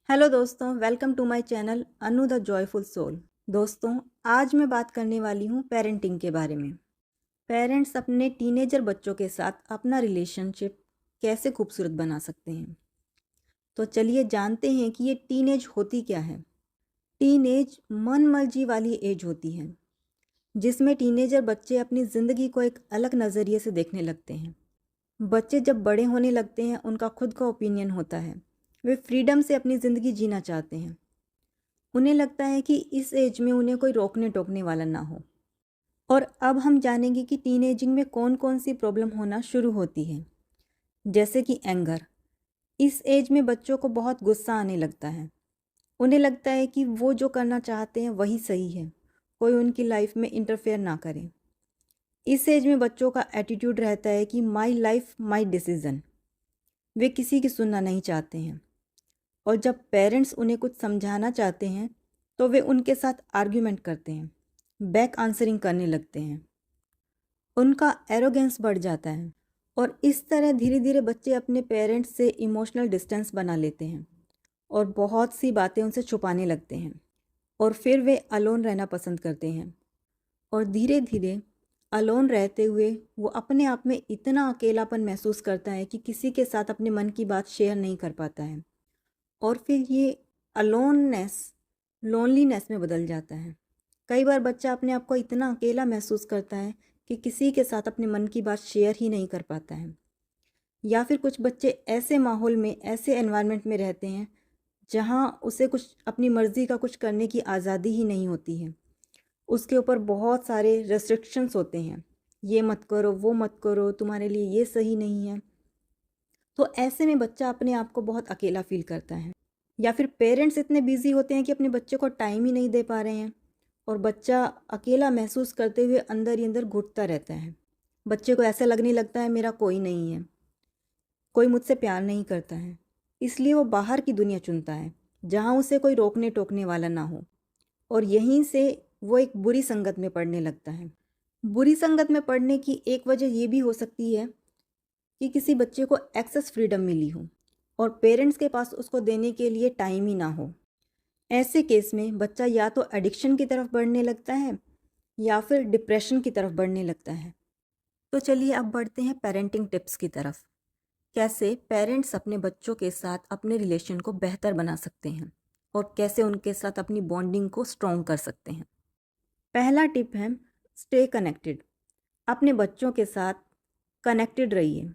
Hello दोस्तों, welcome to my channel Anu the joyful soul. दोस्तों, आज मैं बात करने वाली हूँ पेरेंटिंग के बारे में। पेरेंट्स अपने टीनेजर बच्चों के साथ अपना रिलेशनशिप कैसे खूबसूरत बना सकते हैं। तो चलिए जानते हैं कि ये टीनेज होती क्या है। टीनेज मन मर्जी वाली एज होती है जिसमें टीनेजर बच्चे अपनी ज़िंदगी को एक अलग नज़रिए से देखने लगते हैं। बच्चे जब बड़े होने लगते हैं उनका खुद का ओपिनियन होता है। वे फ्रीडम से अपनी ज़िंदगी जीना चाहते हैं। उन्हें लगता है कि इस एज में उन्हें कोई रोकने टोकने वाला ना हो। और अब हम जानेंगे कि टीनेजिंग में कौन कौन सी प्रॉब्लम होना शुरू होती है। जैसे कि एंगर। इस एज में बच्चों को बहुत गुस्सा आने लगता है। उन्हें लगता है कि वो जो करना चाहते हैं वही सही है, कोई उनकी लाइफ में इंटरफेयर ना करे। इस एज में बच्चों का एटीट्यूड रहता है कि माई लाइफ माई डिसीज़न। वे किसी की सुनना नहीं चाहते हैं। और जब पेरेंट्स उन्हें कुछ समझाना चाहते हैं तो वे उनके साथ आर्ग्यूमेंट करते हैं, बैक आंसरिंग करने लगते हैं। उनका एरोगेंस बढ़ जाता है और इस तरह धीरे धीरे बच्चे अपने पेरेंट्स से इमोशनल डिस्टेंस बना लेते हैं और बहुत सी बातें उनसे छुपाने लगते हैं। और फिर वे अलोन रहना पसंद करते हैं और धीरे धीरे अलोन रहते हुए वो अपने आप में इतना अकेलापन महसूस करता है कि किसी के साथ अपने मन की बात शेयर नहीं कर पाता है। और फिर ये अलोननेस लोनलीनेस में बदल जाता है। कई बार बच्चा अपने आप को इतना अकेला महसूस करता है कि किसी के साथ अपने मन की बात शेयर ही नहीं कर पाता है। या फिर कुछ बच्चे ऐसे माहौल में, ऐसे एनवायरनमेंट में रहते हैं जहाँ उसे कुछ अपनी मर्ज़ी का कुछ करने की आज़ादी ही नहीं होती है। उसके ऊपर बहुत सारे रेस्ट्रिक्शंस होते हैं, ये मत करो, वो मत करो, तुम्हारे लिए ये सही नहीं है। तो ऐसे में बच्चा अपने आप को बहुत अकेला फील करता है। या फिर पेरेंट्स इतने बिजी होते हैं कि अपने बच्चे को टाइम ही नहीं दे पा रहे हैं और बच्चा अकेला महसूस करते हुए अंदर ही अंदर घुटता रहता है। बच्चे को ऐसा लगने लगता है मेरा कोई नहीं है, कोई मुझसे प्यार नहीं करता है। इसलिए वो बाहर की दुनिया चुनता है जहाँ उसे कोई रोकने टोकने वाला ना हो। और यहीं से वो एक बुरी संगत में पड़ने लगता है। बुरी संगत में पड़ने की एक वजह ये भी हो सकती है कि किसी बच्चे को एक्सेस फ्रीडम मिली हो और पेरेंट्स के पास उसको देने के लिए टाइम ही ना हो। ऐसे केस में बच्चा या तो एडिक्शन की तरफ बढ़ने लगता है या फिर डिप्रेशन की तरफ बढ़ने लगता है। तो चलिए अब बढ़ते हैं पेरेंटिंग टिप्स की तरफ। कैसे पेरेंट्स अपने बच्चों के साथ अपने रिलेशन को बेहतर बना सकते हैं और कैसे उनके साथ अपनी बॉन्डिंग को स्ट्रॉन्ग कर सकते हैं। पहला टिप है स्टे कनेक्टेड। अपने बच्चों के साथ कनेक्टेड रहिए,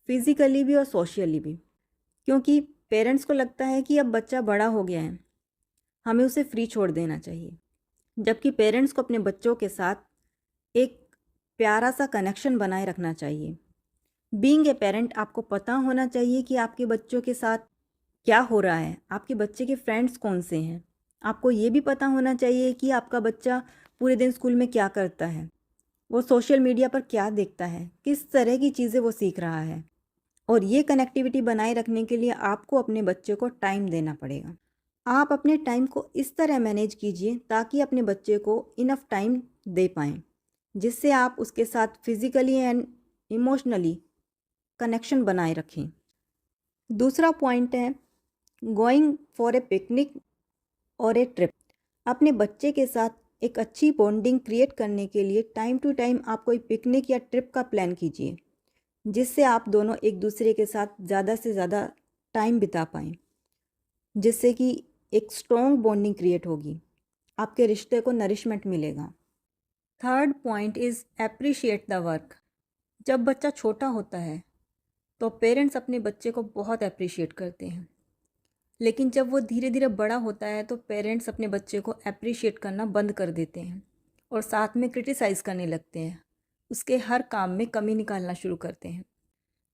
फिजिकली भी और सोशली भी। क्योंकि पेरेंट्स को लगता है कि अब बच्चा बड़ा हो गया है, हमें उसे फ्री छोड़ देना चाहिए। जबकि पेरेंट्स को अपने बच्चों के साथ एक प्यारा सा कनेक्शन बनाए रखना चाहिए। बीइंग ए पेरेंट आपको पता होना चाहिए कि आपके बच्चों के साथ क्या हो रहा है, आपके बच्चे के फ्रेंड्स कौन से हैं। आपको ये भी पता होना चाहिए कि आपका बच्चा पूरे दिन स्कूल में क्या करता है, वो सोशल मीडिया पर क्या देखता है, किस तरह की चीज़ें वो सीख रहा है। और ये कनेक्टिविटी बनाए रखने के लिए आपको अपने बच्चे को टाइम देना पड़ेगा। आप अपने टाइम को इस तरह मैनेज कीजिए ताकि अपने बच्चे को इनफ टाइम दे पाएँ, जिससे आप उसके साथ फिज़िकली एंड इमोशनली कनेक्शन बनाए रखें। दूसरा पॉइंट है गोइंग फॉर ए पिकनिक और ए ट्रिप। अपने बच्चे के साथ एक अच्छी बॉन्डिंग क्रिएट करने के लिए टाइम टू टाइम आप कोई पिकनिक या ट्रिप का प्लान कीजिए, जिससे आप दोनों एक दूसरे के साथ ज़्यादा से ज़्यादा टाइम बिता पाएँ, जिससे कि एक स्ट्रॉन्ग बॉन्डिंग क्रिएट होगी, आपके रिश्ते को नरिशमेंट मिलेगा। Third point is appreciate the work. जब बच्चा छोटा होता है तो पेरेंट्स अपने बच्चे को बहुत अप्रिशिएट करते हैं, लेकिन जब वो धीरे धीरे बड़ा होता है तो पेरेंट्स अपने बच्चे को अप्रिशिएट करना बंद कर देते हैं और साथ में क्रिटिसाइज़ करने लगते हैं, उसके हर काम में कमी निकालना शुरू करते हैं।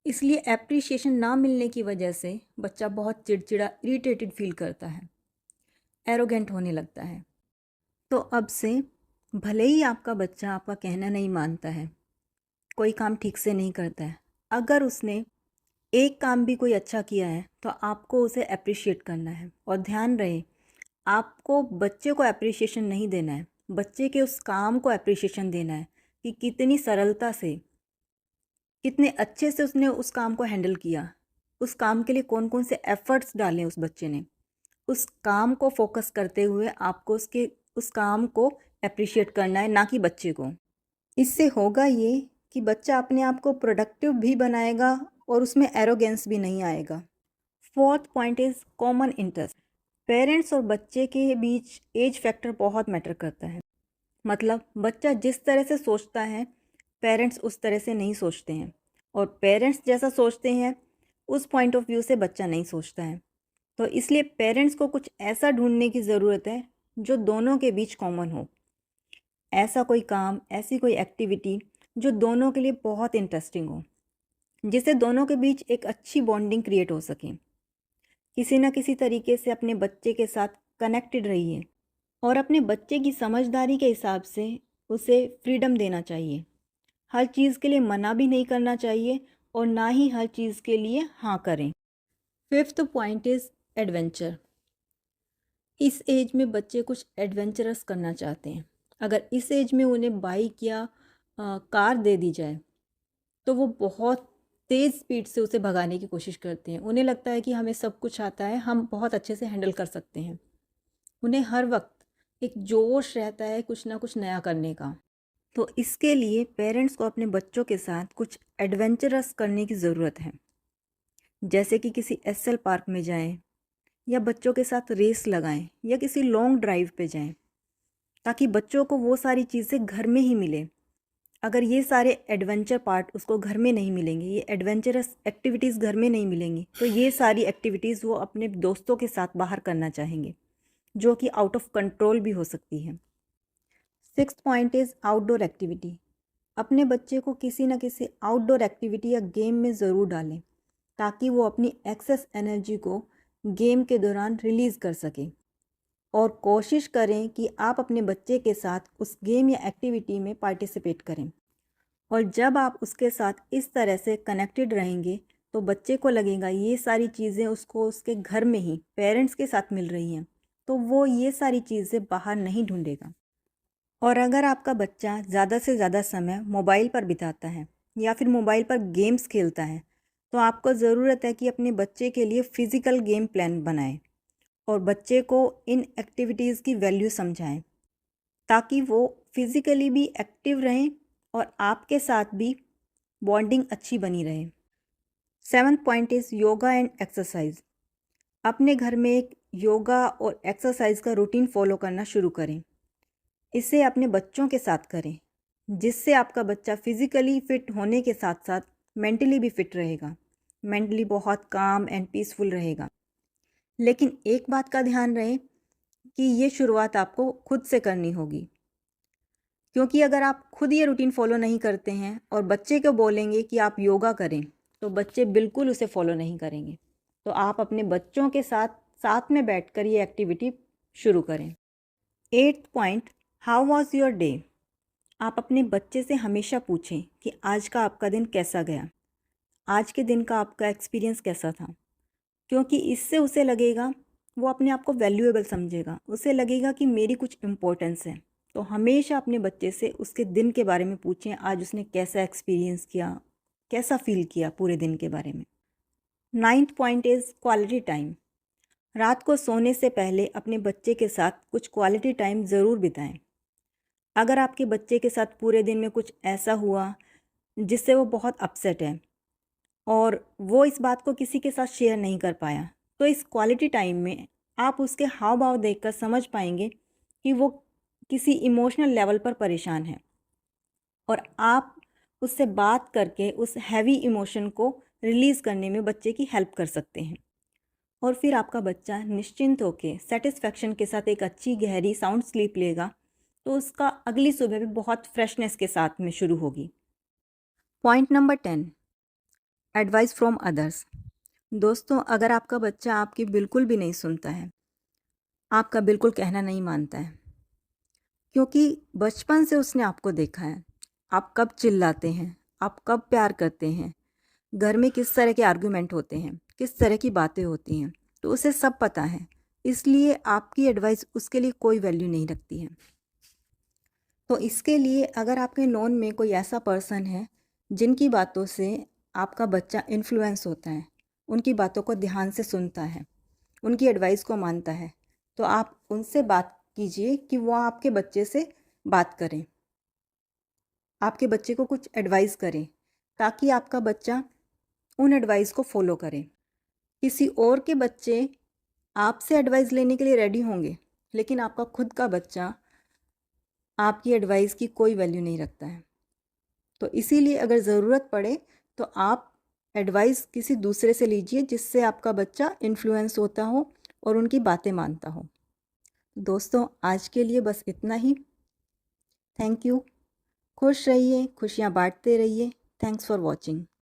इसलिए एप्रिशिएशन ना मिलने की वजह से बच्चा बहुत चिड़चिड़ा, इरिटेटेड फील करता है, एरोगेंट होने लगता है। तो अब से भले ही आपका बच्चा आपका कहना नहीं मानता है, कोई काम ठीक से नहीं करता है, अगर उसने एक काम भी कोई अच्छा किया है तो आपको उसे अप्रिशिएट करना है। और ध्यान रहे, आपको बच्चे को अप्रिशिएशन नहीं देना है, बच्चे के उस काम को अप्रिशिएशन देना है कि कितनी सरलता से, कितने अच्छे से उसने उस काम को हैंडल किया, उस काम के लिए कौन कौन से एफ़र्ट्स डाले उस बच्चे ने। उस काम को फोकस करते हुए आपको उस काम को अप्रिशिएट करना है, ना कि बच्चे को। इससे होगा ये कि बच्चा अपने आप को प्रोडक्टिव भी बनाएगा और उसमें एरोगेंस भी नहीं आएगा। Fourth point is common interest. Parents और बच्चे के बीच एज फैक्टर बहुत मैटर करता है। मतलब बच्चा जिस तरह से सोचता है पेरेंट्स उस तरह से नहीं सोचते हैं, और पेरेंट्स जैसा सोचते हैं उस पॉइंट ऑफ व्यू से बच्चा नहीं सोचता है। तो इसलिए पेरेंट्स को कुछ ऐसा ढूंढने की ज़रूरत है जो दोनों के बीच कॉमन हो। ऐसा कोई काम, ऐसी कोई एक्टिविटी जो दोनों के लिए बहुत इंटरेस्टिंग हो, जिससे दोनों के बीच एक अच्छी बॉन्डिंग क्रिएट हो सके। किसी न किसी तरीके से अपने बच्चे के साथ कनेक्टेड रहिए और अपने बच्चे की समझदारी के हिसाब से उसे फ्रीडम देना चाहिए। हर चीज़ के लिए मना भी नहीं करना चाहिए और ना ही हर चीज़ के लिए हाँ करें। Fifth point is adventure. इस एज में बच्चे कुछ एडवेंचरस करना चाहते हैं। अगर इस एज में उन्हें बाइक या कार दे दी जाए तो वो बहुत तेज़ स्पीड से उसे भगाने की कोशिश करते हैं। उन्हें लगता है कि हमें सब कुछ आता है, हम बहुत अच्छे से हैंडल कर सकते हैं। उन्हें हर वक्त एक जोश रहता है कुछ ना कुछ नया करने का। तो इसके लिए पेरेंट्स को अपने बच्चों के साथ कुछ एडवेंचरस करने की ज़रूरत है, जैसे कि किसी एसएल पार्क में जाएं, या बच्चों के साथ रेस लगाएं, या किसी लॉन्ग ड्राइव पे जाएं, ताकि बच्चों को वो सारी चीज़ें घर में ही मिले। अगर ये सारे एडवेंचर पार्ट उसको घर में नहीं मिलेंगे, ये एडवेंचरस एक्टिविटीज़ घर में नहीं मिलेंगी, तो ये सारी एक्टिविटीज़ वो अपने दोस्तों के साथ बाहर करना चाहेंगे, जो कि आउट ऑफ कंट्रोल भी हो सकती है। Sixth point is outdoor activity. अपने बच्चे को किसी न किसी आउटडोर एक्टिविटी या गेम में ज़रूर डालें, ताकि वो अपनी एक्सेस एनर्जी को गेम के दौरान रिलीज़ कर सके। और कोशिश करें कि आप अपने बच्चे के साथ उस गेम या एक्टिविटी में पार्टिसिपेट करें। और जब आप उसके साथ इस तरह से कनेक्टेड रहेंगे तो बच्चे को लगेगा ये सारी चीज़ें उसको उसके घर में ही पेरेंट्स के साथ मिल रही हैं, तो वो ये सारी चीज़ें बाहर नहीं ढूंढेगा। और अगर आपका बच्चा ज़्यादा से ज़्यादा समय मोबाइल पर बिताता है या फिर मोबाइल पर गेम्स खेलता है, तो आपको ज़रूरत है कि अपने बच्चे के लिए फ़िज़िकल गेम प्लान बनाएं और बच्चे को इन एक्टिविटीज़ की वैल्यू समझाएं, ताकि वो फिज़िकली भी एक्टिव रहें और आपके साथ भी बॉन्डिंग अच्छी बनी रहे। Seventh point is yoga and exercise. अपने घर में एक योगा और एक्सरसाइज का रूटीन फॉलो करना शुरू करें। इसे अपने बच्चों के साथ करें, जिससे आपका बच्चा फिज़िकली फ़िट होने के साथ साथ मेंटली भी फिट रहेगा, मेंटली बहुत काम एंड पीसफुल रहेगा। लेकिन एक बात का ध्यान रहे कि ये शुरुआत आपको खुद से करनी होगी, क्योंकि अगर आप खुद ये रूटीन फॉलो नहीं करते हैं और बच्चे को बोलेंगे कि आप योगा करें, तो बच्चे बिल्कुल उसे फॉलो नहीं करेंगे। तो आप अपने बच्चों के साथ साथ में बैठकर ये एक्टिविटी शुरू करें। Eighth point, how was your day. आप अपने बच्चे से हमेशा पूछें कि आज का आपका दिन कैसा गया, आज के दिन का आपका एक्सपीरियंस कैसा था, क्योंकि इससे उसे लगेगा, वो अपने आप को वैल्यूएबल समझेगा, उसे लगेगा कि मेरी कुछ इम्पोर्टेंस है। तो हमेशा अपने बच्चे से उसके दिन के बारे में पूछें, आज उसने कैसा एक्सपीरियंस किया, कैसा फील किया पूरे दिन के बारे में। Ninth point is quality time. रात को सोने से पहले अपने बच्चे के साथ कुछ क्वालिटी टाइम ज़रूर बिताएं। अगर आपके बच्चे के साथ पूरे दिन में कुछ ऐसा हुआ जिससे वो बहुत अपसेट है और वो इस बात को किसी के साथ शेयर नहीं कर पाया, तो इस क्वालिटी टाइम में आप उसके हाव भाव देखकर समझ पाएंगे कि वो किसी इमोशनल लेवल पर परेशान है, और आप उससे बात करके उस हैवी इमोशन को रिलीज़ करने में बच्चे की हेल्प कर सकते हैं। और फिर आपका बच्चा निश्चिंत होकर सेटिस्फैक्शन के साथ एक अच्छी गहरी साउंड स्लीप लेगा, तो उसका अगली सुबह भी बहुत फ्रेशनेस के साथ में शुरू होगी। Point number 10, advice from others. दोस्तों, अगर आपका बच्चा आपकी बिल्कुल भी नहीं सुनता है, आपका बिल्कुल कहना नहीं मानता है, क्योंकि बचपन से उसने आपको देखा है, आप कब चिल्लाते हैं, आप कब प्यार करते हैं, घर में किस तरह के आर्गुमेंट होते हैं, किस तरह की बातें होती हैं, तो उसे सब पता है। इसलिए आपकी एडवाइस उसके लिए कोई वैल्यू नहीं रखती है। तो इसके लिए अगर आपके नॉन में कोई ऐसा पर्सन है जिनकी बातों से आपका बच्चा इन्फ्लुएंस होता है, उनकी बातों को ध्यान से सुनता है उनकी एडवाइस को मानता है, तो आप उनसे बात कीजिए कि वो आपके बच्चे से बात करें, आपके बच्चे को कुछ एडवाइस करें, ताकि आपका बच्चा उन एडवाइस को फॉलो करे। किसी और के बच्चे आपसे एडवाइस लेने के लिए रेडी होंगे, लेकिन आपका खुद का बच्चा आपकी एडवाइस की कोई वैल्यू नहीं रखता है। तो इसीलिए अगर ज़रूरत पड़े तो आप एडवाइस किसी दूसरे से लीजिए, जिससे आपका बच्चा इन्फ्लुएंस होता हो और उनकी बातें मानता हो। दोस्तों, आज के लिए बस इतना ही। Thank you. खुश रहिए, खुशियाँ बांटते रहिए। Thanks for watching.